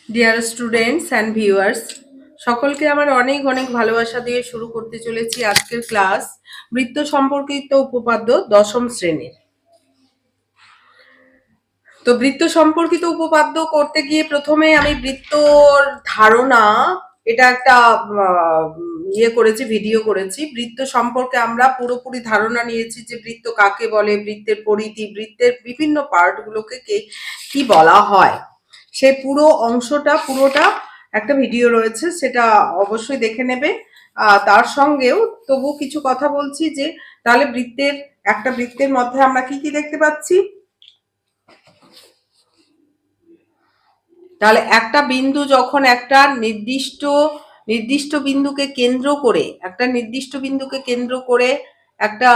Dear students and viewers, সকলকে আমার অনেক অনেক ভালোবাসা দিয়ে শুরু করতে চলেছি আজকের ক্লাস বৃত্ত সম্পর্কিত উপপাদ্য দশম শ্রেণীর। তো বৃত্ত সম্পর্কিত উপপাদ্য করতে গিয়ে প্রথমে আমি বৃত্তর ধারণা এটা একটা ভিডিও করেছি। বৃত্ত সম্পর্কে আমরা পুরোপুরি ধারণা নিয়েছি যে বৃত্ত কাকে বলে, বৃত্তের পরিধি, বৃত্তের বিভিন্ন পার্টগুলোকে কি বলা হয়, সেই পুরোটা একটা ভিডিও রয়েছে, সেটা অবশ্যই দেখে নেবে। তার সঙ্গেও তবু কিছু কথা বলছি যে তাহলে একটা বৃত্তের মধ্যে আমরা কি কি দেখতে পাচ্ছি। তাহলে একটা বিন্দু যখন একটা নির্দিষ্ট বিন্দুকে কেন্দ্র করে একটা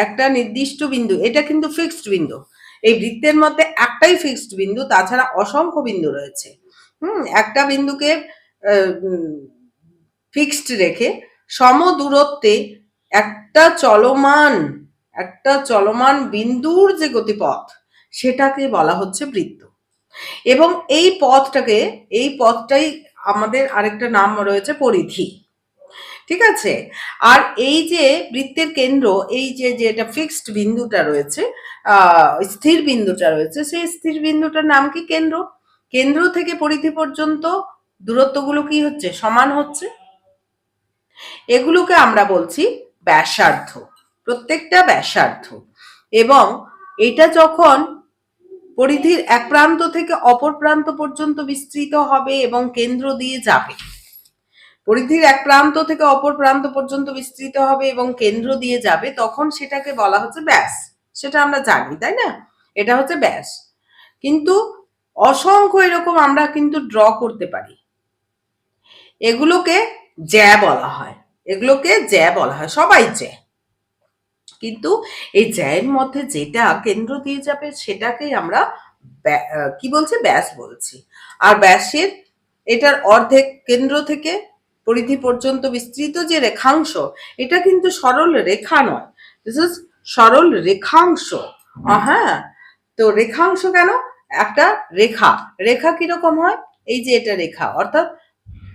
একটা নির্দিষ্ট বিন্দু, এটা কিন্তু ফিক্সড বিন্দু। এই বৃত্তের মধ্যে একটাই ফিক্সড বিন্দু, তাছাড়া অসংখ্য বিন্দু রয়েছে। একটা বিন্দুকে ফিক্সড রেখে সম দূরত্বে একটা চলমান বিন্দুর যে গতিপথ, সেটাকে বলা হচ্ছে বৃত্ত। এবং এই পথটাই আমাদের আরেকটা নাম রয়েছে পরিধি। ঠিক আছে। আর এই যে বৃত্তের কেন্দ্র, এই যে যেটা ফিক্সড বিন্দুটা রয়েছে, স্থির বিন্দুটা রয়েছে, সেই স্থির বিন্দুটার নাম কি? কেন্দ্র। কেন্দ্র থেকে পরিধি পর্যন্ত দূরত্বগুলো কি হচ্ছে? সমান হচ্ছে। এগুলোকে আমরা বলছি ব্যাসার্ধ, প্রত্যেকটা ব্যাসার্ধ। এবং এটা যখন পরিধির এক প্রান্ত থেকে অপর প্রান্ত পর্যন্ত বিস্তৃত হবে এবং কেন্দ্র দিয়ে যাবে, পরিধির এক প্রান্ত থেকে অপর প্রান্ত পর্যন্ত বিস্তৃত হবে এবং কেন্দ্র দিয়ে যাবে, তখন সেটাকে বলা হচ্ছে ব্যাস। সেটা আমরা জানি, তাই না? এটা হচ্ছে ব্যাস। কিন্তু অসংখ্য এরকম আমরা কিন্তু ড্র করতে পারি, এগুলোকে জ্যা বলা হয়। সবাই জ্যা। কিন্তু এই জ্যায়ের মধ্যে যেটা কেন্দ্র দিয়ে যাবে সেটাকেই আমরা কি বলছি? ব্যাস বলছি। আর ব্যাসের এটার অর্ধেক, কেন্দ্র থেকে পরিধি পর্যন্ত বিস্তৃত যে রেখাংশ, এটা কিন্তু সরল রেখা নয়, দিস ইজ সরল রেখাংশ। হ্যাঁ, তো রেখাংশ কেন? একটা রেখা কিরকম হয়? এই যে এটা রেখা, অর্থাৎ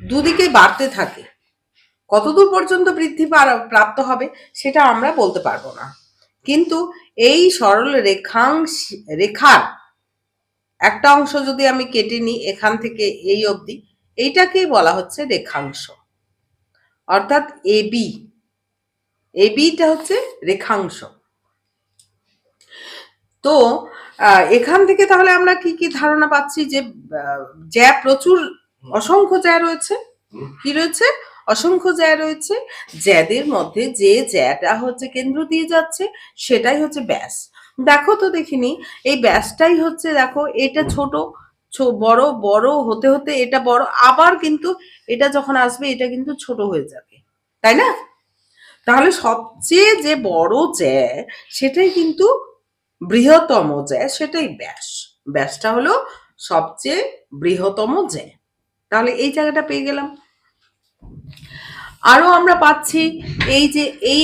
দুদিকে বাড়তে থাকে। কতদূর পর্যন্ত বৃদ্ধি প্রাপ্ত হবে সেটা আমরা বলতে পারবো না, কিন্তু এই সরল রেখার একটা অংশ যদি আমি কেটে নিই এখান থেকে এই অবধি, এইটাকেই বলা হচ্ছে রেখাংশ, অর্থাৎ এবিটা হচ্ছে রেখাংশ। তো এখান থেকে তাহলে আমরা কি কি ধারণা পাচ্ছি? যে জ্যা প্রচুর, অসংখ্য জ্যা রয়েছে। কি রয়েছে? অসংখ্য জ্যা রয়েছে। জ্যাদের মধ্যে যে জ্যাটা হচ্ছে কেন্দ্র দিয়ে যাচ্ছে সেটাই হচ্ছে ব্যাস। দেখো তো দেখিনি, এই ব্যাসটাই হচ্ছে, দেখো এটা ছোট বড় বড় হতে হতে এটা বড়, আবার কিন্তু এটা যখন আসবে এটা কিন্তু ছোট হয়ে যাবে, তাই না? তাহলে সবচেয়ে যে বড় জ্যা সেটাই কিন্তু বৃহত্তম জ্যা, সেটাই ব্যাস। ব্যাসটা হলো সবচেয়ে বৃহত্তম জ্যা। তাহলে এই জায়গাটা পেয়ে গেলাম। আরো আমরা পাচ্ছি এই যে এই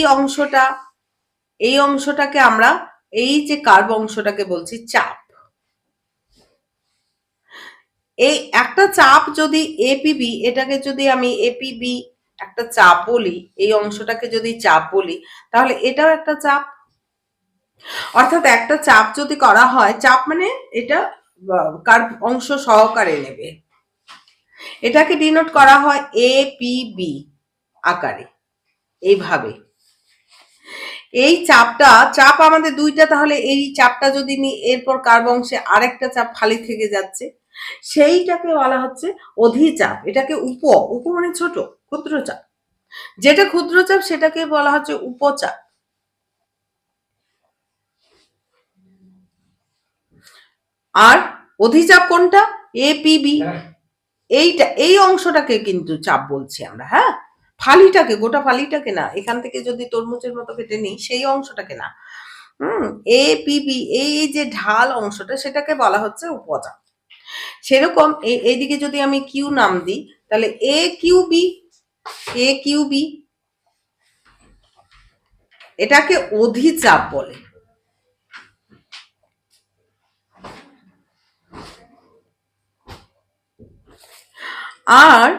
অংশটাকে আমরা, এই যে কার্ভ অংশটাকে বলছি চাপ। এই একটা চাপ যদি এপিবি, এটাকে যদি আমি এপিবি একটা চাপ বলি, এই অংশটাকে যদি চাপ বলি, তাহলে এটাও একটা চাপ। অর্থাৎ একটা চাপ যদি করা হয়, চাপ মানে এটা কার্ভ অংশ সহকারে নেবে, এটাকে ডিনোট করা হয় এপিবি আকারে, এইভাবে। এই চাপ আমাদের দুইটা, তাহলে এই চাপটা যদি নিই, এরপর কার্ভ অংশে আরেকটা চাপ খালি থেকে যাচ্ছে, সেইটাকে বলা হচ্ছে অধিচাপ। এটাকে উপ মানে ছোট, ক্ষুদ্র চাপ। যেটা ক্ষুদ্র চাপ সেটাকে বলা হচ্ছে উপচাপ। আর অধিচাপ কোনটা? এপিবি। এই অংশটাকে কিন্তু চাপ বলছি আমরা। হ্যাঁ, ফালিটাকে, গোটা ফালিটাকে না, এখান থেকে যদি তরমুজের মতো কেটে নিই সেই অংশটাকে না। এপিবি, এই যে ঢাল অংশটা, সেটাকে বলা হচ্ছে উপচাপ। সেরকম এইদিকে যদি আমি কিউ নাম দিই, তাহলে এ কিউবি এটাকে অধিচাপ বলে। আর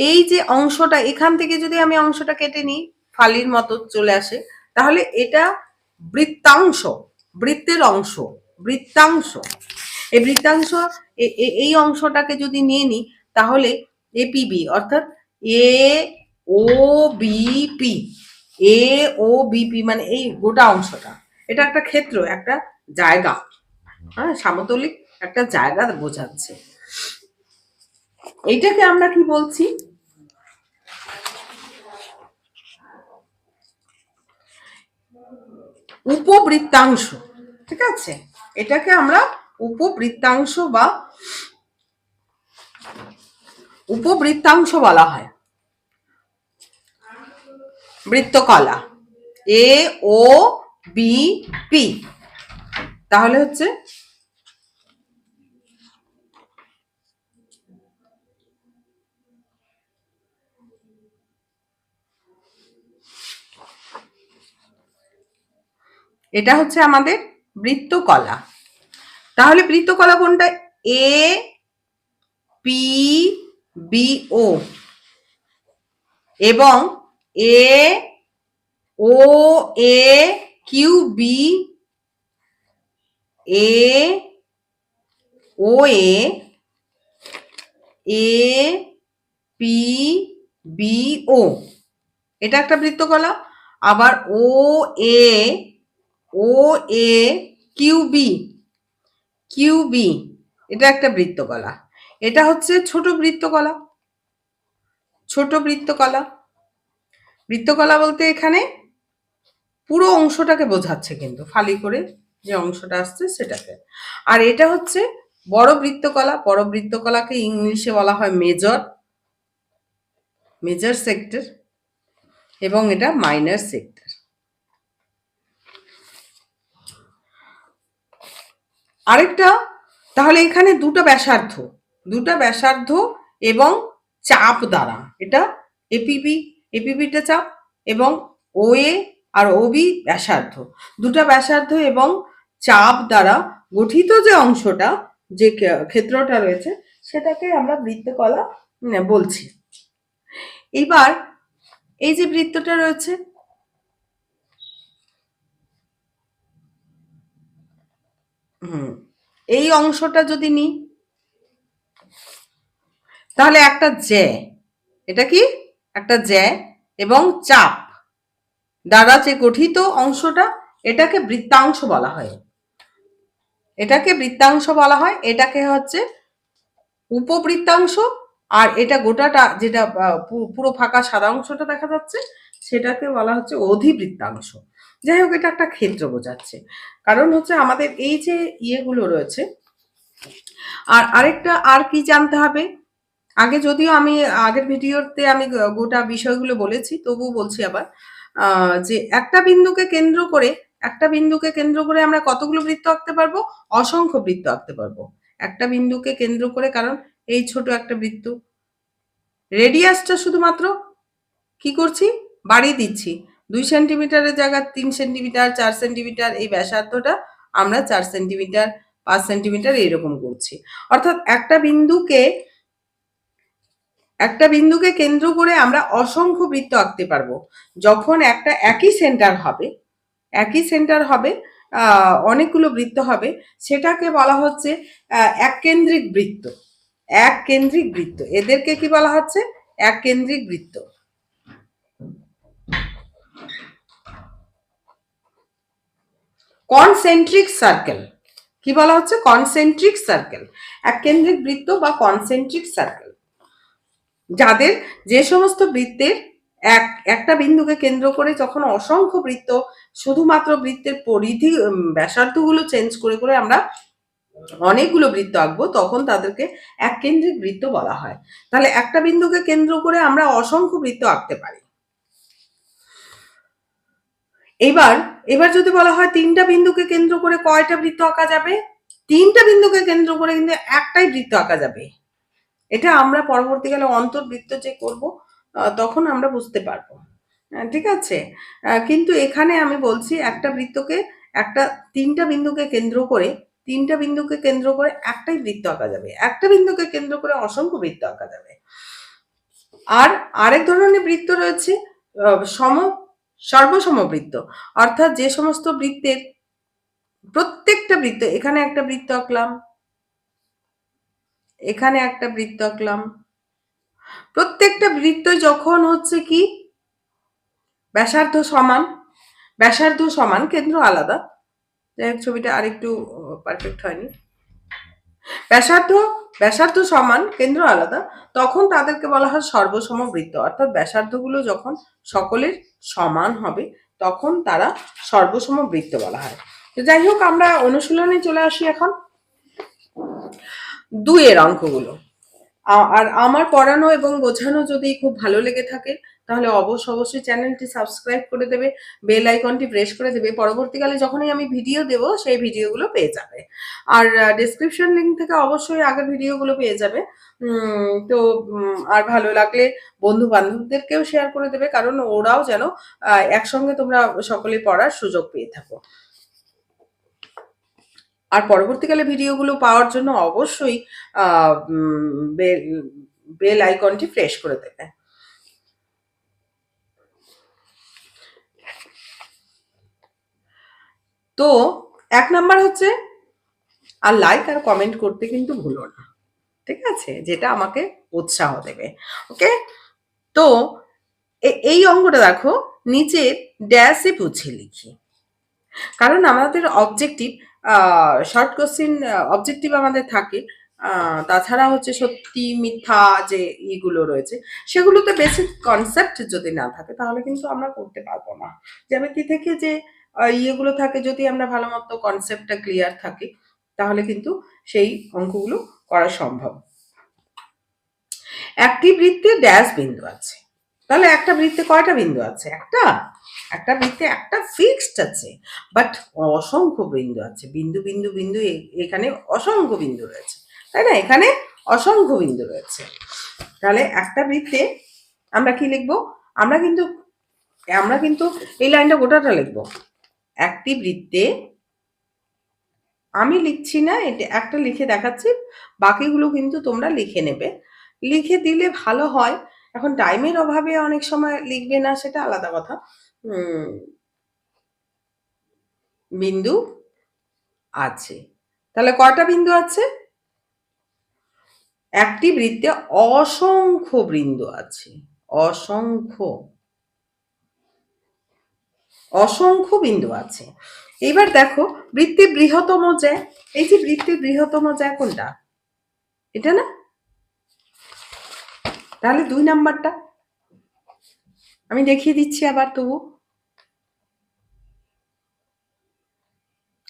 এই যে অংশটা, এখান থেকে যদি আমি অংশটা কেটে নিই, ফালির মতো চলে আসে, তাহলে এটা বৃত্তাংশ, বৃত্তের অংশ, বৃত্তাংশ। এই বৃত্তাংশ, এই অংশটাকে যদি নিয়ে নিই, তাহলে এপিবি অর্থাৎ এ ও বিপি, এ ও বিপি মানে এই গোটা অংশটা, এটা একটা ক্ষেত্র, একটা জায়গা, হ্যাঁ, সমতলিক একটা জায়গা বোঝাচ্ছে। এইটাকে আমরা কি বলছি? উপবৃত্তাংশ। ঠিক আছে, এটাকে আমরা উপবৃত্তাংশ বা উপবৃত্তাংশ বলা হয়। বৃত্তকলা, এ ও বি পি, তাহলে হচ্ছে এটা হচ্ছে আমাদের বৃত্তকলা। তাহলে বৃত্তকলা কোনটা? এ পি বি ও এবং A O A Q B, A O A P B O, এটা একটা বৃত্তকলা। আবার O A Q B, Q B, এটা একটা বৃত্তকলা। এটা হচ্ছে ছোট বৃত্তকলা, ছোট বৃত্তকলা। বৃত্তকলা বলতে এখানে পুরো অংশটাকে বোঝাচ্ছে, কিন্তু ফালি করে যে অংশটা আসছে সেটাকে। আর এটা হচ্ছে বড় বৃত্তকলা। বড় বৃত্তকলাকে ইংলিশে বলা হয় মেজর, মেজর সেক্টর, এবং এটা মাইনর সেক্টর। আরেকটা, তাহলে এখানে দুটো ব্যাসার্ধ, দুটো ব্যাসার্ধ এবং চাপ দ্বারা, এটা এপিবি, এপিবিটা চাপ, এবং ও এ আর ওবি ব্যাসার্ধ, দুটো ব্যাসার্ধ এবং চাপ দ্বারা গঠিত যে অংশটা, যে ক্ষেত্রটা রয়েছে, সেটাকে আমরা বৃত্তকলা বলছি। এবার এই যে বৃত্তটা রয়েছে, এই অংশটা যদি নিই, তাহলে একটা জ্যা, এটা কি একটা জ্যা এবং চাপ দ্বারা যে গঠিত অংশটা, এটাকে বৃত্তাংশ বলা হয়, এটাকে বৃত্তাংশ বলা হয়। এটাকে হচ্ছে উপবৃত্তাংশ, আর এটা গোটাটা যেটা পুরো ফাঁকা সাদা অংশটা দেখা যাচ্ছে, সেটাকে বলা হচ্ছে অধিবৃত্তাংশ। যাই হোক, এটা একটা ক্ষেত্র বোঝাচ্ছে। কারণ হচ্ছে আমাদের এই যে ইয়েগুলো রয়েছে। আর আরেকটা, আর কি জানতে হবে, আগে যদিও আমি আগের ভিডিওতে আমি গোটা বিষয়গুলো বলেছি, তবুও বলছি আবার, যে একটা বিন্দুকে কেন্দ্র করে, একটা বিন্দুকে কেন্দ্র করে আমরা কতগুলো বৃত্ত আঁকতে পারবো? অসংখ্য বৃত্ত আঁকতে পারবো একটা বিন্দুকে কেন্দ্র করে। কারণ এই ছোট একটা বৃত্ত, রেডিয়াসটা শুধুমাত্র কি করছি? বাড়িয়ে দিচ্ছি। 2 সেন্টিমিটারের জায়গায় 3 সেন্টিমিটার, 4 সেন্টিমিটার, এই ব্যাসার্ধটা আমরা 4 সেন্টিমিটার, 5 সেন্টিমিটার এইরকম করছি। অর্থাৎ একটা বিন্দুকে কেন্দ্র করে আমরা অসংখ্য বৃত্ত আঁকতে পারবো। যখন একটা একই সেন্টার হবে, অনেকগুলো বৃত্ত হবে, সেটাকে বলা হচ্ছে এককেন্দ্রিক বৃত্ত। এককেন্দ্রিক বৃত্ত, এদেরকে কি বলা হচ্ছে? এককেন্দ্রিক বৃত্ত। কনসেন্ট্রিক সার্কেল, কি বলা হচ্ছে? কনসেন্ট্রিক সার্কেল, এককেন্দ্রিক বৃত্ত বা কনসেন্ট্রিক সার্কেল। যাদের, যে সমস্ত বৃত্তের একটা বিন্দুকে কেন্দ্র করে যখন অসংখ্য বৃত্ত, শুধুমাত্র বৃত্তের পরিধি ব্যাসার্ধগুলো চেঞ্জ করে করে আমরা অনেকগুলো বৃত্ত আঁকবো, তখন তাদেরকে এককেন্দ্রিক বৃত্ত বলা হয়। তাহলে একটা বিন্দুকে কেন্দ্র করে আমরা অসংখ্য বৃত্ত আঁকতে পারি। এবার যদি বলা হয় তিনটা বিন্দুকে কেন্দ্র করে কয়টা বৃত্ত আঁকা যাবে? তিনটা বিন্দুকে কেন্দ্র করে কিন্তু একটাই বৃত্ত আঁকা যাবে। এটা আমরা পরবর্তীকালে অন্তর্বৃত্ত যে করব, তখন আমরা বুঝতে পারবো। ঠিক আছে, কিন্তু এখানে আমি বলছি তিনটা বিন্দুকে কেন্দ্র করে একটাই বৃত্ত আঁকা যাবে, একটা বিন্দুকে কেন্দ্র করে অসংখ্য বৃত্ত আঁকা যাবে। আর আরেক ধরনের বৃত্ত রয়েছে সর্বসমবৃত্ত, অর্থাৎ যে সমস্ত বৃত্তের প্রত্যেকটা বৃত্ত, এখানে একটা বৃত্ত আঁকলাম, এখানে একটা বৃত্ত আঁকলাম, প্রত্যেকটা বৃত্ত যখন হচ্ছে কি ব্যাসার্ধ সমান, ব্যাসার্ধ সমান কেন্দ্র আলাদা, ছবিটা আরেকটু পারফেক্ট হয়নি, ব্যাসার্ধ ব্যাসার্ধ সমান কেন্দ্র আলাদা, তখন তাদেরকে বলা হয় সর্বসমবৃত্ত, অর্থাৎ ব্যাসার্ধগুলো যখন সকলের সমান হবে তখন তারা সর্বসমবৃত্ত বলা হয়। তো যাই হোক, আমরা অনুশীলনে চলে আসি এখন। 2 এর অঙ্কগুলো। আর আমার পড়ানো এবং বোঝানো যদি খুব ভালো লেগে থাকে তাহলে অবশ্যই চ্যানেলটি সাবস্ক্রাইব করে দেবে, বেল আইকনটি প্রেস করে দেবে, পরবর্তীকালে যখনই আমি ভিডিও দেব সেই ভিডিওগুলো পেয়ে যাবে। আর ডেসক্রিপশন লিঙ্ক থেকে অবশ্যই আগের ভিডিওগুলো পেয়ে যাবে। তো আর ভালো লাগলে বন্ধু বান্ধবদেরকেও শেয়ার করে দেবে, কারণ ওরাও যেন একসঙ্গে তোমরা সকলে পড়ার সুযোগ পেয়ে থাকো। আর পরবর্তীকালে ভিডিওগুলো পাওয়ার জন্য অবশ্যই বেল আইকনটি প্রেস করে দেবে। তো 1 নাম্বার হচ্ছে, আর লাইক আর কমেন্ট করতে কিন্তু ভুলো না, ঠিক আছে, যেটা আমাকে উৎসাহ দেবে। ওকে, তো এই অঙ্কটা দেখো, নিচে ড্যাশে পুছে লিখি, কারণ আমাদের অবজেক্টিভ শর্ট কোশ্চিন অবজেক্টিভ আমাদের থাকে, তাছাড়া হচ্ছে সত্যি মিথ্যা যে ইগুলো রয়েছে সেগুলোতে বেসিক কনসেপ্ট যদি না থাকে তাহলে কিন্তু আমরা করতে পারবো না। জ্যামিতি থেকে যে ইয়েগুলো থাকে, যদি আমরা ভালো মতো কনসেপ্টটা ক্লিয়ার থাকে তাহলে কিন্তু সেই অঙ্কগুলো করা সম্ভব। একটি বৃত্তে ড্যাশ বিন্দু আছে, তাহলে একটা বৃত্তে কয়টা বিন্দু আছে? একটা বৃত্তে একটা ফিক্সড আছে, বাট অসংখ্য বিন্দু আছে, বিন্দু বিন্দু বিন্দু, এখানে অসংখ্য বিন্দু রয়েছে, তাই না? এখানে অসংখ্য বিন্দু রয়েছে। তাহলে একটা বৃত্তে আমরা কি লিখবো? আমরা কিন্তু এই লাইনটা গোটাটা লিখবো। একটি বৃত্তে, আমি লিখছি না, এটা একটা লিখে দেখাচ্ছি, বাকিগুলো কিন্তু তোমরা লিখে নেবে, লিখে দিলে ভালো হয়। এখন টাইমের অভাবে অনেক সময় লিখবে না, সেটা আলাদা কথা। বিন্দু আছে, তাহলে কয়টা বিন্দু আছে? একটি বৃত্তে অসংখ্য বিন্দু আছে, অসংখ্য বিন্দু আছে। এবার দেখো বৃত্তের বৃহত্তম জ্যা, এই যে বৃত্তের বৃহত্তম জ্যা কোনটা? এটা না? তাহলে 2 নাম্বারটা আমি দেখিয়ে দিচ্ছি আবার তবু।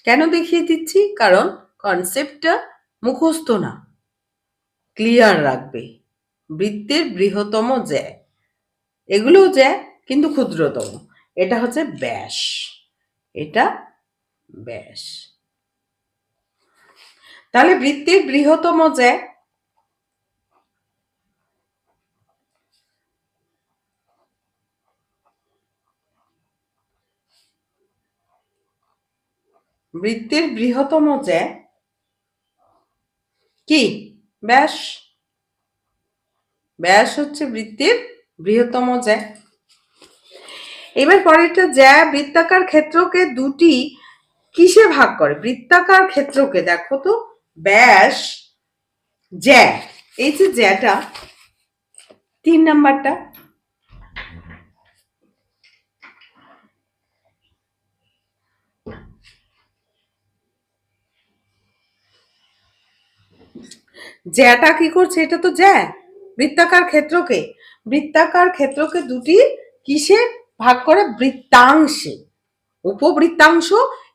কেন দেখিয়ে দিচ্ছি? কারণ কনসেপ্টটা মুখস্থ না, ক্লিয়ার রাখবে। বৃত্তের বৃহত্তম জ্যা, এগুলোও জ্যা কিন্তু ক্ষুদ্রতম, এটা হচ্ছে ব্যাস, এটা ব্যাস। তাহলে বৃত্তের বৃহত্তম জ্যা, বৃত্তের বৃহত্তম জ্যা কি? ব্যাস। ব্যাস হচ্ছে বৃত্তের বৃহত্তম জ্যা। এবার পরেরটা, জ্যা বৃত্তাকার ক্ষেত্রকে দুটি কিসে ভাগ করে? বৃত্তাকার ক্ষেত্রকে দেখো তো, ব্যাস, জ্যা, এই যে জ্যাটা 3 নাম্বারটা, জ্যাটা কি করছে? এটা তো জ্যা, বৃত্তাকার ক্ষেত্রকে দুটি কিসে ভাগ করে? বৃত্তাংশে, উপবৃত্তাংশ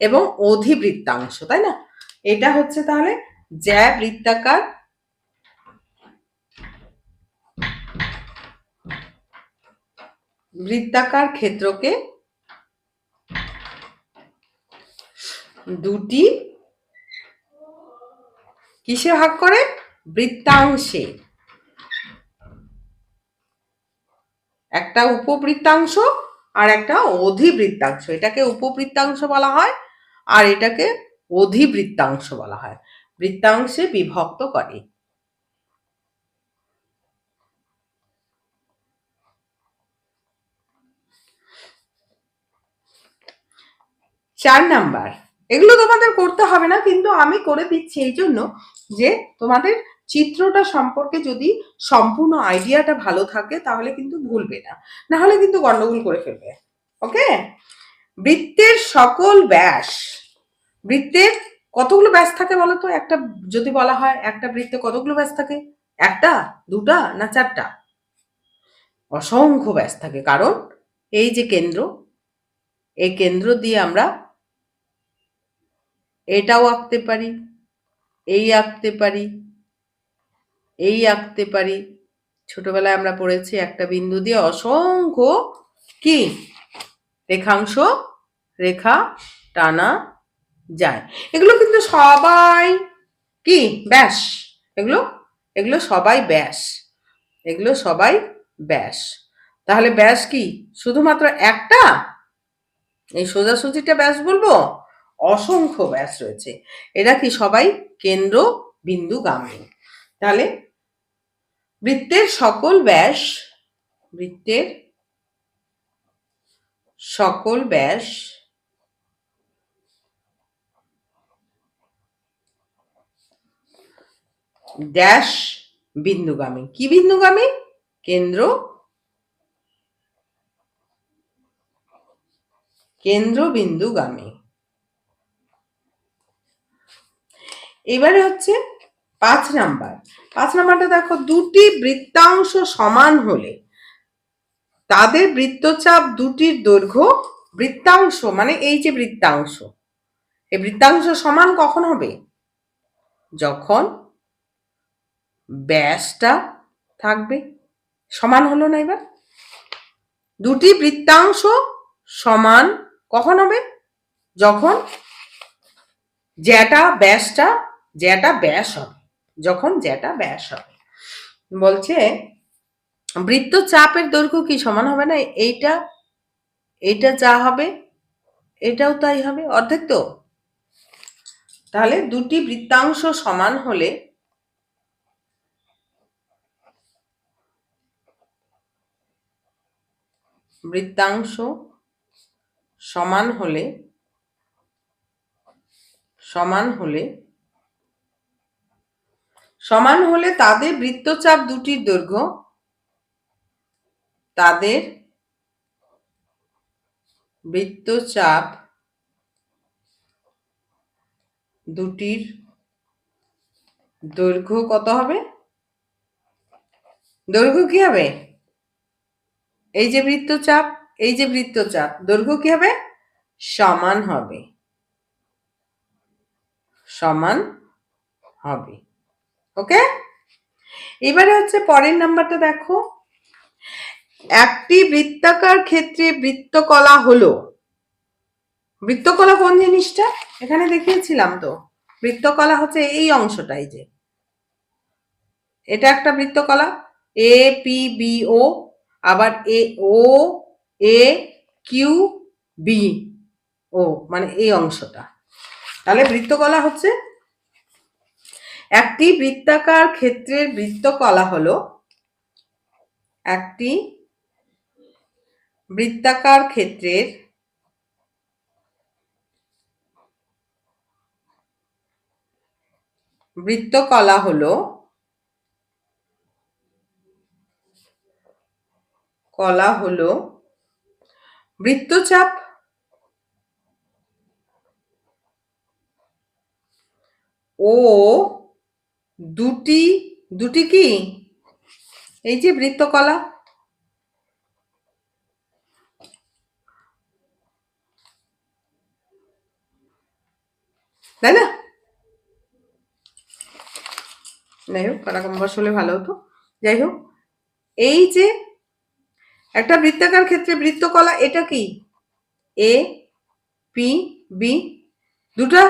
এবং অধিবৃত্তাংশ, তাই না? এটা হচ্ছে তাহলে জ্যা বৃত্তাকার ক্ষেত্রকে দুটি কিসে ভাগ করে? বৃত্তাংশে, একটা উপবৃত্তাংশ আর একটা অধিবৃত্তাংশ। এটাকে উপবৃত্তাংশ বলা হয় আর এটাকে অধিবৃত্তাংশ বলা হয়, বৃত্তাংশে বিভক্ত করে। 4 নাম্বার, এগুলো তোমাদের করতে হবে না, কিন্তু আমি করে দিচ্ছি এই জন্য যে তোমাদের চিত্রটা সম্পর্কে যদি সম্পূর্ণ আইডিয়াটা ভালো থাকে তাহলে কিন্তু ভুলবে না, না হলে কিন্তু গন্ডগোল করে ফেলবে। ওকে, বৃত্তের সকল ব্যাস। বৃত্তের কতগুলো ব্যাস থাকে বলো তো? একটা যদি বলা হয় একটা বৃত্তে কতগুলো ব্যাস থাকে? একটা, দুটা, না চারটা? অসংখ্য ব্যাস থাকে, কারণ এই যে কেন্দ্র, এই কেন্দ্র দিয়ে আমরা এটাও আঁকতে পারি, এই আঁকতে পারি, এই আঁকতে পারি। ছোটবেলায় আমরা পড়েছি একটা বিন্দু দিয়ে অসংখ্য কি রেখাংশ রেখা টানা যায়। এগুলো কিন্তু সবাই কি ব্যাস, এগুলো এগুলো সবাই ব্যাস, এগুলো সবাই ব্যাস। তাহলে ব্যাস কি শুধুমাত্র একটা? এই সোজাসুজিটা ব্যাস বলবো? অসংখ্য ব্যাস রয়েছে। এরা কি সবাই কেন্দ্র বিন্দুগামী। তাহলে বৃত্তের সকল ব্যাস, বৃত্তের সকল ব্যাস ড্যাশ বিন্দুগামী। কি বিন্দুগামী? কেন্দ্র বিন্দুগামী। এবারে হচ্ছে 5 নাম্বার। 5 নাম্বারটা দেখো, দুটি বৃত্তাংশ সমান হলে তাদের বৃত্তচাপ দুটির দৈর্ঘ্য, বৃত্তাংশ মানে এই যে বৃত্তাংশ, এই বৃত্তাংশ সমান কখন হবে? যখন ব্যাসটা থাকবে সমান। হলো না? এবার দুটি বৃত্তাংশ সমান কখন হবে? যখন জ্যাটা ব্যাস হবে, যখন জ্যাটা ব্যাস হবে। বলছে বৃত্তচাপের দৈর্ঘ্য কি সমান হবে না? এইটা এইটা যা হবে এটাও তাই হবে, অর্ধেক তো। তাহলে দুটি বৃত্তাংশ সমান হলে বৃত্তাংশ সমান হলে সমান হলে সমান হলে তাদের বৃত্তচাপ দুটির দৈর্ঘ্য, তাদের বৃত্তচাপ দুটির দৈর্ঘ্য কত হবে? দৈর্ঘ্য কি হবে? এই যে বৃত্তচাপ, এই যে বৃত্তচাপ, দৈর্ঘ্য কি হবে? সমান হবে, সমান হবে। ওকে, এবারে হচ্ছে পরের নাম্বারটা দেখো, একটি বৃত্তাকার ক্ষেত্রে বৃত্তকলা হলো। বৃত্তকলা কোন জিনিসটা? এখানে দেখিয়েছিলাম তো। বৃত্তকলা হচ্ছে এই অংশটাই, যে এটা একটা বৃত্তকলা, এ পি বি ও, আবার এ ও এ কিউ বি ও, মানে এই অংশটা। তাহলে বৃত্তকলা হচ্ছে একটি বৃত্তাকার ক্ষেত্রের বৃত্তকলা হলো, একটি বৃত্তাকার ক্ষেত্রের বৃত্তকলা হলো বৃত্তচাপ ও দুটি দুটি কি এই যে বৃত্তকলা, তাই না? যাই হোক, কাটা কম্বাস হলে ভালো হতো। যাই হোক, এই যে একটা বৃত্তাকার ক্ষেত্রে বৃত্তকলা, এটা কি এ পি বি, দুটা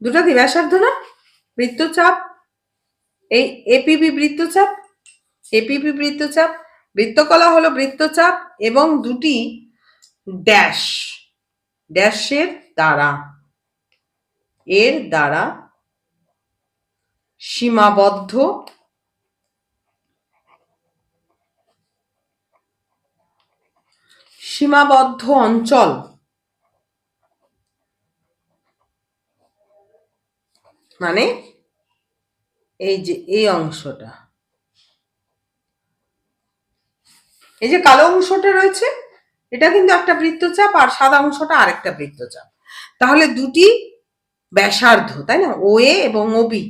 দুটা কি ব্যাসার্ধ না? বৃত্তচাপ, এই এপিবি বৃত্তচাপ, এপিবি বৃত্তচাপ। বৃত্তকলা হলো বৃত্তচাপ এবং দুটি ড্যাশ, ড্যাশের দ্বারা, এর দ্বারা সীমাবদ্ধ অঞ্চল, মানে এই যে এই অংশটা, এই যে কালো অংশটা রয়েছে, এটা কিন্তু একটা বৃত্তচাপ, আর সাদা অংশটা আরেকটা বৃত্তচাপ। তাহলে দুটি ব্যাসার্ধ, তাই না, ও এ এবং ও বি,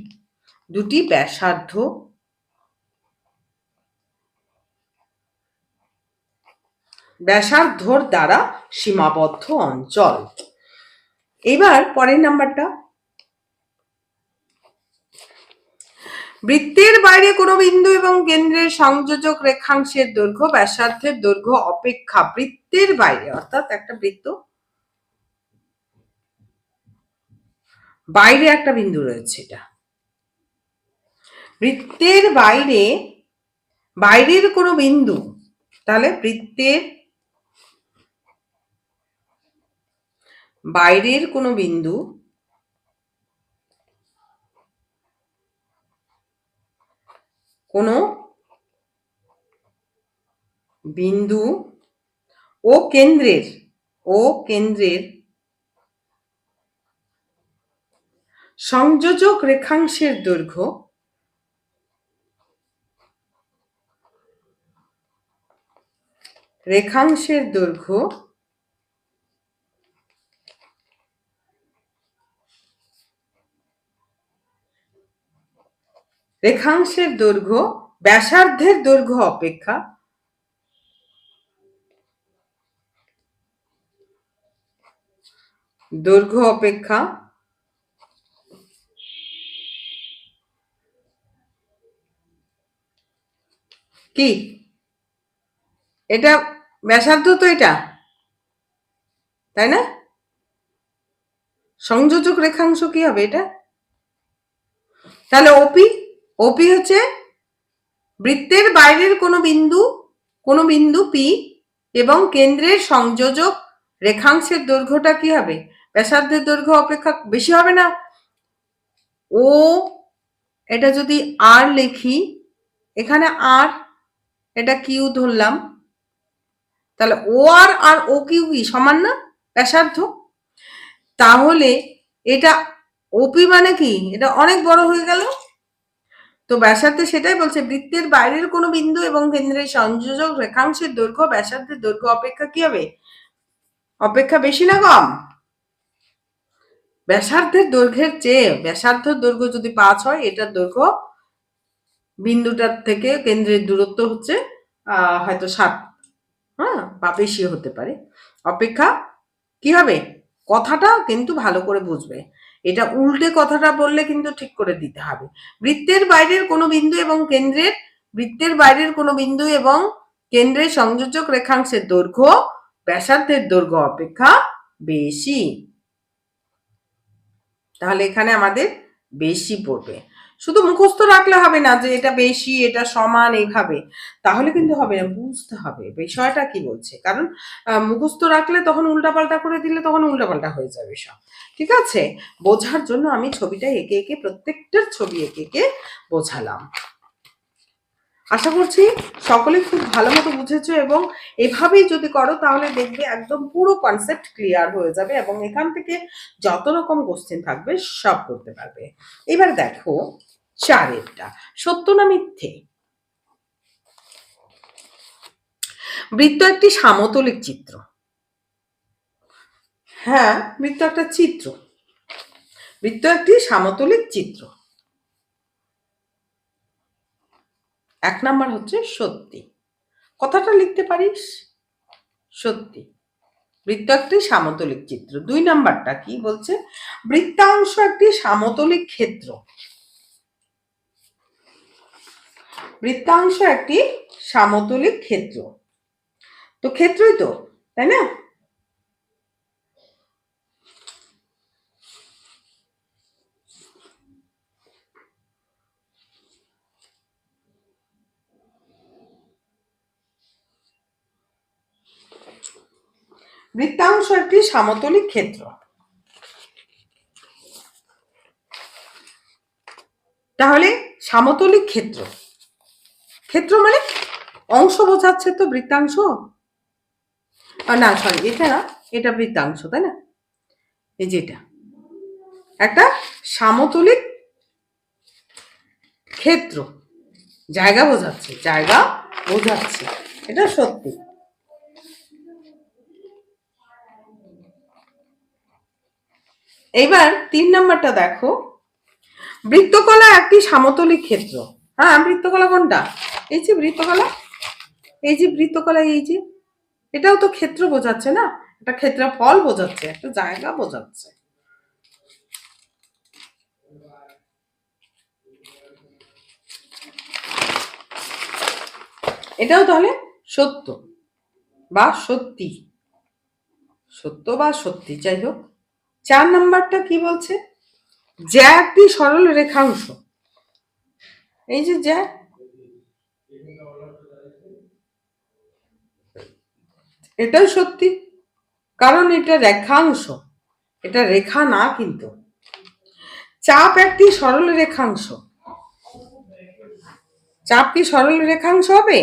দুটি ব্যাসার্ধ ব্যাসার্ধর দ্বারা সীমাবদ্ধ অঞ্চল। এবার পরের নাম্বারটা, বৃত্তের বাইরে কোনো বিন্দু এবং কেন্দ্রের সংযোজক রেখাংশের দৈর্ঘ্য ব্যাসার্ধের দৈর্ঘ্য অপেক্ষা, বৃত্তের বাইরে অর্থাৎ একটা বৃত্ত বাইরে একটা বিন্দু রয়েছে, এটা বৃত্তের বাইরে, বাইরের কোনো বিন্দু, তাহলে বৃত্তের বাইরের কোনো বিন্দু কোনো বিন্দু ও কেন্দ্রের সংযোজক রেখাংশের দৈর্ঘ্য ব্যাসার্ধের দৈর্ঘ্য অপেক্ষা কি, এটা ব্যাসার্ধ তো, এটা তাই না, সংযোজক রেখাংশ কি হবে এটা, তাহলে ওপি হচ্ছে বৃত্তের বাইরের কোনো বিন্দু পি এবং কেন্দ্রের সংযোজক রেখাংশের দৈর্ঘ্যটা কি হবে, ব্যাসার্ধের দৈর্ঘ্য অপেক্ষা বেশি হবে না। ও এটা যদি আর লিখি, এখানে আর, এটা কিউ ধরলাম, তাহলে ও আর ও কিউ কি সমান না, ব্যাসার্ধ। তাহলে এটা ওপি মানে কি, এটা অনেক বড় হয়ে গেল। তো ব্যাসার্ধে সেটাই বলছে, বৃত্তের বাইরের কোনো বিন্দু এবং কেন্দ্রের সংযোজক রেখাংশের দৈর্ঘ্য ব্যাসার্ধের দৈর্ঘ্য অপেক্ষা কি হবে, অপেক্ষা বেশি না কম, ব্যাসার্ধের দৈর্ঘ্যের চেয়ে, ব্যাসার্ধের দৈর্ঘ্য যদি 5 হয়, এটার দৈর্ঘ্য বিন্দুটার থেকে কেন্দ্রের দূরত্ব হচ্ছে হয়তো 7, হ্যাঁ, বা বেশি হতে পারে, অপেক্ষা কি হবে, কথাটা কিন্তু ভালো করে বুঝবে, এটা উল্টে কথাটা বললে কিন্তু ঠিক করে দিতে হবে। বৃত্তের বাইরের কোনো বিন্দু এবং কেন্দ্রের সংযোজক রেখাংশের দৈর্ঘ্য ব্যাসার্ধের দৈর্ঘ্য অপেক্ষা বেশি, তাহলে এখানে আমাদের বেশি পড়বে। শুধু মুখস্থ রাখলে হবে না যে এটা বেশি এটা সমান এইভাবে, তাহলে কিন্তু হবে না, বুঝতে হবে বিষয়টা কি বলছে, কারণ মুখস্থ রাখলে তখন উল্টাপাল্টা করে দিলে তখন উল্টাপাল্টা হয়ে যাবে সব। ঠিক আছে, বোঝার জন্য আমি ছবিটা এঁকে এঁকে, প্রত্যেকটার ছবি এঁকে এঁকে বোঝালাম। আশা করছি সকলে খুব ভালো মতো বুঝেছো, এবং এভাবেই যদি করো তাহলে দেখবে একদম পুরো কনসেপ্ট ক্লিয়ার হয়ে যাবে, এবং এখান থেকে যত রকম কোশ্চেন থাকবে সব করতে পারবে। এবার দেখো 4এরটা, সত্য না মিথ্যে। বৃত্ত একটি সামতলিক চিত্র। হ্যাঁ, বৃত্ত একটি সামতলিক চিত্র। 1 নাম্বার হচ্ছে সত্যি, কথাটা লিখতে পারিস, সত্যি, বৃত্ত একটি সামতলিক চিত্র। 2 নাম্বারটা কি বলছে, বৃত্তাংশ একটি সামতলিক ক্ষেত্র। বৃত্তাংশ একটি সামতলিক ক্ষেত্র, তো ক্ষেত্রই তো, তাই না, বৃত্তাংশ একটি সামতলিক ক্ষেত্র। তাহলে সামতলিক ক্ষেত্র, ক্ষেত্র মানে অংশ বোঝাচ্ছে তো, বৃত্তাংশ না, সরি, এটা না, বৃত্তাংশ, তাই না, এই যেটা একটা সামতলিক ক্ষেত্র, জায়গা বোঝাচ্ছে, জায়গা বোঝাচ্ছে, এটা সত্যি। এবার 3 নাম্বারটা দেখো, বৃত্তকলা একটি সমতলিক ক্ষেত্র। হ্যাঁ, বৃত্তকলা কোনটা? এই যে বৃত্তকলা, এই যে বৃত্তকলা, এই যে এটাও তো ক্ষেত্র বোঝাচ্ছে না, একটা ক্ষেত্রফল বোঝাচ্ছে, একটা জায়গা বোঝাচ্ছে। এটাও তাহলে সত্য বা সত্যি, সত্য বা সত্যি, যাই হোক। 4 নাম্বারটা কি বলছে? জ্যা একটি সরল রেখাংশ। এই যে জ্যা, এটাও সত্যি, কারণ এটা রেখাংশ, এটা রেখা না কিন্তু। চাপ একটি সরল রেখাংশ। চাপ কি সরল রেখাংশ হবে?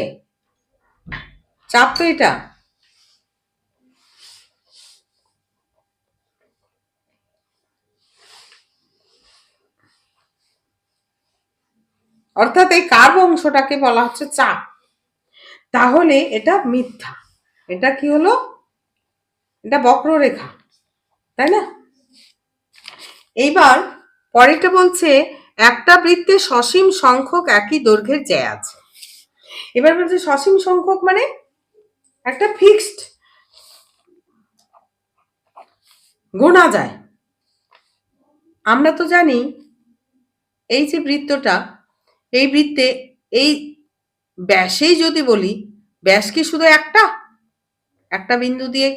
চাপ তো এটা। অর্থাৎ এই কার্ভ অংশটাকে বলা হচ্ছে চাপ। তাহলে এটা মিথ্যা। এটা কি হলো? এটা বক্ররেখা, তাই না? এইবার পরেরটা বলছে একটা বৃত্তে সসীম সংখ্যক একই দৈর্ঘ্যের জ্যা আছে। এবার বলছে সসীম সংখ্যক মানে একটা ফিক্সড, গোনা যায়। আমরা তো জানি এই যে বৃত্তটা, এই বৃত্তে এই ব্যাসেই যদি বলি, ব্যাস কি শুধু একটা? একটা বিন্দু দিয়ে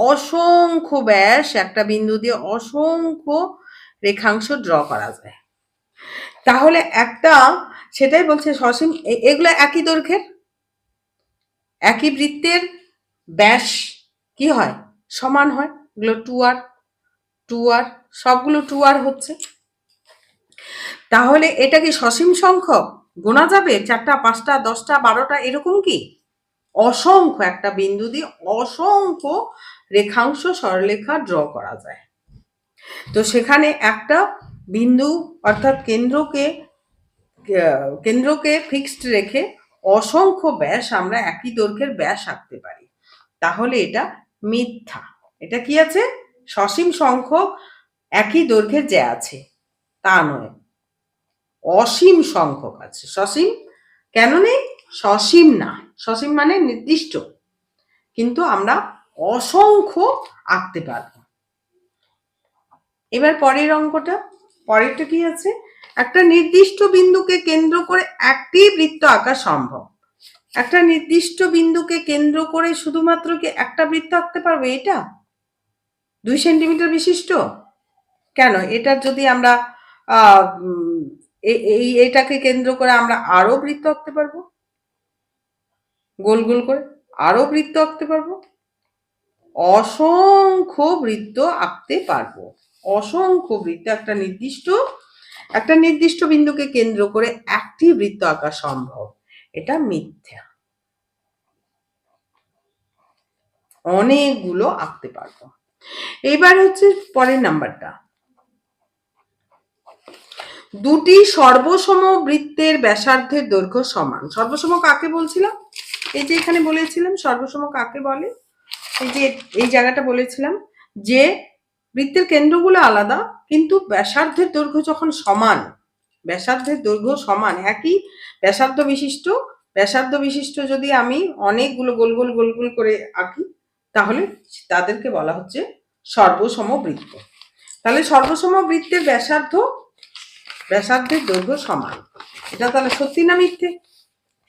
অসংখ্য ব্যাস, একটা বিন্দু দিয়ে অসংখ্য রেখাংশ ড্র করা যায়। তাহলে একটা, সেটাই বলছে সসীম, এগুলো একই দৈর্ঘ্যের, একই বৃত্তের ব্যাস কি হয়? সমান হয়। এগুলো 2r, 2r, সবগুলো 2r হচ্ছে। তাহলে এটা কি সসীম সংখ্যক? গোনা যাবে 4টা, 5টা, 10টা, 12টা, এরকম কি? অসংখ্য, একটা বিন্দু দিয়ে অসংখ্য রেখাংশ সরলরেখা ড্র করা যায়। তো সেখানে একটা বিন্দু অর্থাৎ কেন্দ্রকে ফিক্সড রেখে অসংখ্য ব্যাস আমরা একই দৈর্ঘ্যের ব্যাস আঁকতে পারি। তাহলে এটা মিথ্যা। এটা কি আছে? সসীম সংখ্যক একই দৈর্ঘ্যের যে আছে তা নয়, অসীম সংখ্যক আছে। সসীম কেন নেই? সসীম না, সসীম মানে নির্দিষ্ট, কিন্তু আমরা অসংখ্য আঁকতে পারবো। এবার পরের অঙ্কটা, পরেরটা কি আছে? একটা নির্দিষ্ট বিন্দুকে কেন্দ্র করে একটি বৃত্ত আঁকা সম্ভব। একটা নির্দিষ্ট বিন্দুকে কেন্দ্র করে শুধুমাত্র কি একটা বৃত্ত আঁকতে পারবে? এটা 2 সেন্টিমিটার বিশিষ্ট? কেন? এটার যদি আমরা এটাকে কেন্দ্র করে আমরা আরো বৃত্ত আঁকতে পারবো, গোল গোল করে আরো বৃত্ত আঁকতে পারবো, অসংখ্য বৃত্ত আঁকতে পারবো, অসংখ্য বৃত্ত। একটা নির্দিষ্ট বিন্দুকে কেন্দ্র করে একটি বৃত্ত আঁকা সম্ভব, এটা মিথ্যা। অনেকগুলো আঁকতে পারবো। এইবার হচ্ছে পরের নাম্বারটা, দুটি সর্বসম বৃত্তের ব্যাসার্ধের দৈর্ঘ্য সমান। সর্বসম কাকে বলছিলাম? এই যে এখানে বলেছিলাম সর্বসম কাকে বলে, এই যে এই জায়গাটা বলেছিলাম যে বৃত্তের কেন্দ্রগুলো আলাদা কিন্তু ব্যাসার্ধের দৈর্ঘ্য যখন সমান, ব্যাসার্ধের দৈর্ঘ্য সমান, একই ব্যাসার্ধ বিশিষ্ট যদি আমি অনেকগুলো গোল গোল গোল গোল করে আঁকি, তাহলে তাদেরকে বলা হচ্ছে সর্বসম বৃত্ত। তাহলে সর্বসম বৃত্তের ব্যাসার্ধের দৈর্ঘ্য সমান, এটা তাহলে সত্যি না মিথ্যে?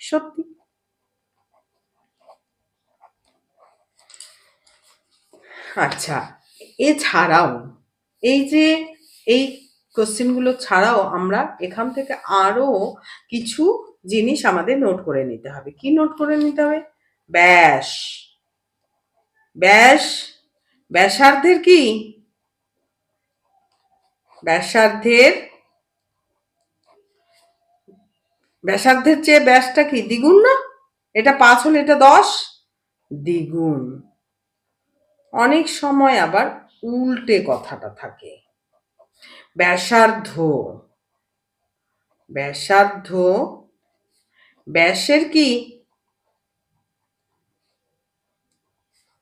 সত্যি। আচ্ছা, এছাড়াও এই যে এই কোশ্চেনগুলো ছাড়াও আমরা এখান থেকে আরো কিছু জিনিস আমাদের নোট করে নিতে হবে। কি নোট করে নিতে হবে? ব্যাস, ব্যাস, ব্যাসার্ধের কি, ব্যাসার্ধের চেয়ে ব্যাসটা কি দ্বিগুণ না? এটা 5 হলে এটা 10 দ্বিগুণ। অনেক সময় আবার উল্টে কথাটা থাকে, ব্যাসার্ধ ব্যাসার্ধ ব্যাসের কি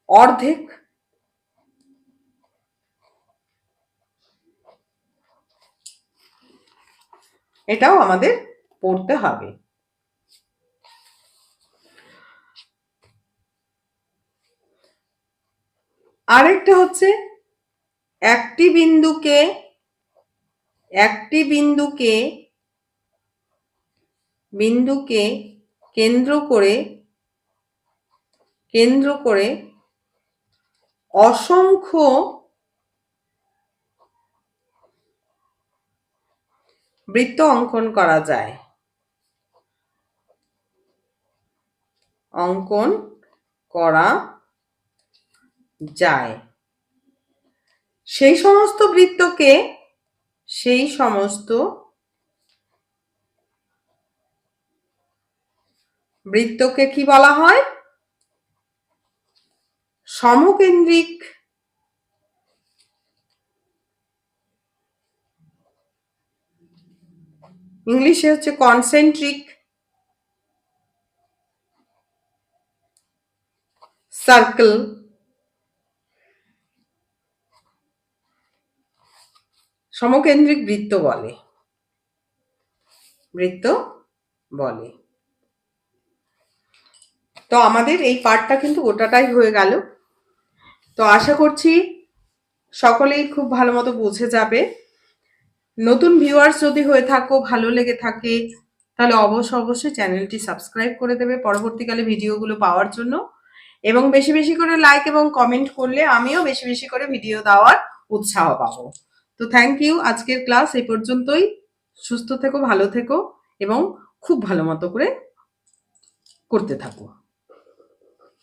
অর্ধেক। এটাও আমাদের পড়তে হবে। আরেকটা হচ্ছে একটি বিন্দুকে কেন্দ্র করে অসংখ্য বৃত্ত অঙ্কন করা যায়। সেই সমস্ত বৃত্তকে কি বলা হয়? সমকেন্দ্রিক। ইংলিশে হচ্ছে কনসেন্ট্রিক সার্কেল। সমকেন্দ্রিক বৃত্ত বলে। তো আমাদের এই পার্টটা কিন্তু গোটাটাই হয়ে গেল। তো আশা করছি সকলেই খুব ভালো মতো বুঝে যাবে। নতুন ভিউয়ার্স যদি হয়ে থাকো, ভালো লেগে থাকে, তাহলে অবশ্যই চ্যানেলটি সাবস্ক্রাইব করে দেবে পরবর্তীকালে ভিডিওগুলো পাওয়ার জন্য। এবং বেশি বেশি করে লাইক এবং কমেন্ট করলে আমিও বেশি বেশি করে ভিডিও দেওয়ার উৎসাহ পাবো। তো থ্যাংক ইউ। আজকের ক্লাস এই পর্যন্তই। সুস্থ থেকো, ভালো থেকো এবং খুব ভালো মতো করে করতে থাকো।